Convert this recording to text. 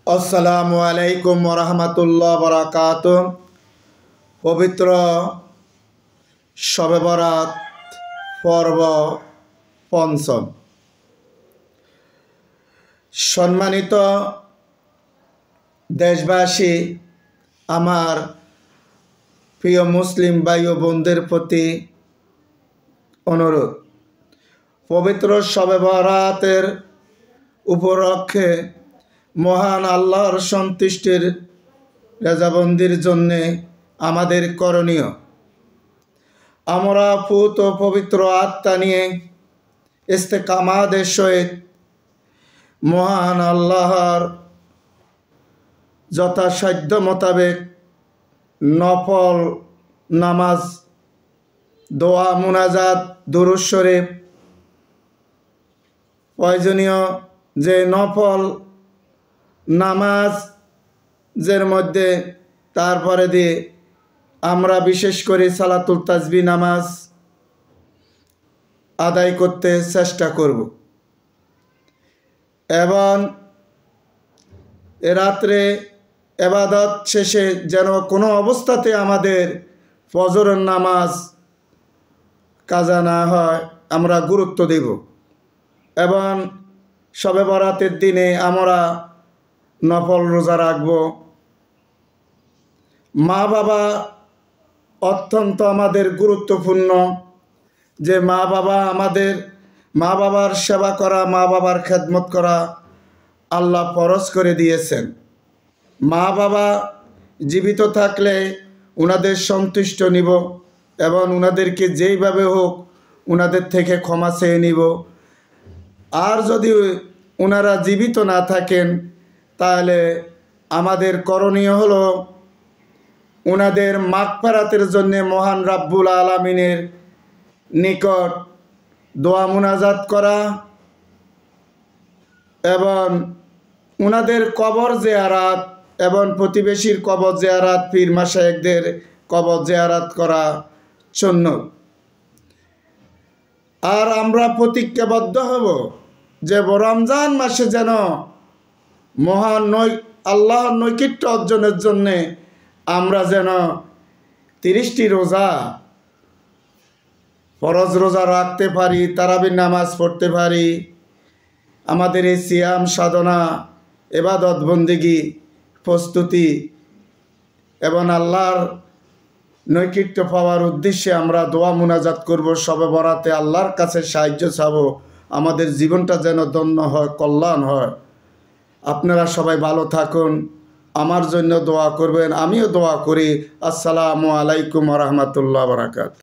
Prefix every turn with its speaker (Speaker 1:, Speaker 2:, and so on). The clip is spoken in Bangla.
Speaker 1: আসসালামু আলাইকুম ওরহমতুল্লাহ বারাকাতুহু। পবিত্র শবে বরাত পর্ব পঞ্চম। সম্মানিত দেশবাসী, আমার প্রিয় মুসলিম ভাই ও বোনদের প্রতি অনুরোধ, পবিত্র শবে বরাতের উপলক্ষে মহান আল্লাহর সন্তুষ্টির রেজাবন্দির জন্যে আমাদের করণীয়, আমরা পুত ও পবিত্র আত্মা নিয়ে ইস্তেকামাতের সহিত মহান আল্লাহর যথাসাধ্য মোতাবেক নফল নামাজ, দোয়া, মুনাজাত, দুরূদ শরীফ, প্রয়োজনীয় যে নফল নামাজের মধ্যে তারপরে দিয়ে আমরা বিশেষ করে সালাতুল তাসবিহ নামাজ আদায় করতে চেষ্টা করব এবং রাত্রে ইবাদত শেষে যেন কোনো অবস্থাতে আমাদের ফজরের নামাজ কাজা না হয়, আমরা গুরুত্ব দেব। এবং শবে বরাতের দিনে আমরা নফল রোজা রাখব। মা বাবা অত্যন্ত আমাদের গুরুত্বপূর্ণ, যে মা বাবার সেবা করা, মা বাবার খেদমত করা আল্লাহ ফরজ করে দিয়েছেন। মা বাবা জীবিত থাকলে ওনাদের সন্তুষ্ট নিব এবং ওনাদেরকে যেইভাবে হোক ওনাদের থেকে ক্ষমা চেয়ে নিব। আর যদি ওনারা জীবিত না থাকেন তাহলে আমাদের করণীয় হলো ওনাদের মাগফিরাতের জন্য মহান রাব্বুল আলামিনের নিকট দোয়া মুনাজাত করা এবং ওনাদের কবর জিয়ারাত এবং প্রতিবেশীর কবর জিয়ারাত, পীর মাশায়েখদের কবর জিয়ারাত করা সুন্নত। আর আমরা প্রতিজ্ঞাবদ্ধ হব যে রমজান মাসে যেন মহান আল্লাহর নৈকট্য অর্জনের জন্যে আমরা যেন 30টি রোজা, ফরজ রোজা রাখতে পারি, তারাবির নামাজ পড়তে পারি। আমাদের এই সিয়াম সাধনা, ইবাদত বন্দেগী, প্রস্তুতি এবং আল্লাহর নৈকট্য পাওয়ার উদ্দেশ্যে আমরা দোয়া মুনাজাত করব। শবে বরাতে আল্লাহর কাছে সাহায্য চাব, আমাদের জীবনটা যেন ধন্য হয়, কল্যাণ হয়। আপনারা সবাই ভালো থাকুন, আমার জন্য দোয়া করবেন, আমিও দোয়া করি। আসসালামু আলাইকুম ওয়া রাহমাতুল্লাহি ওয়া বারাকাতুহু।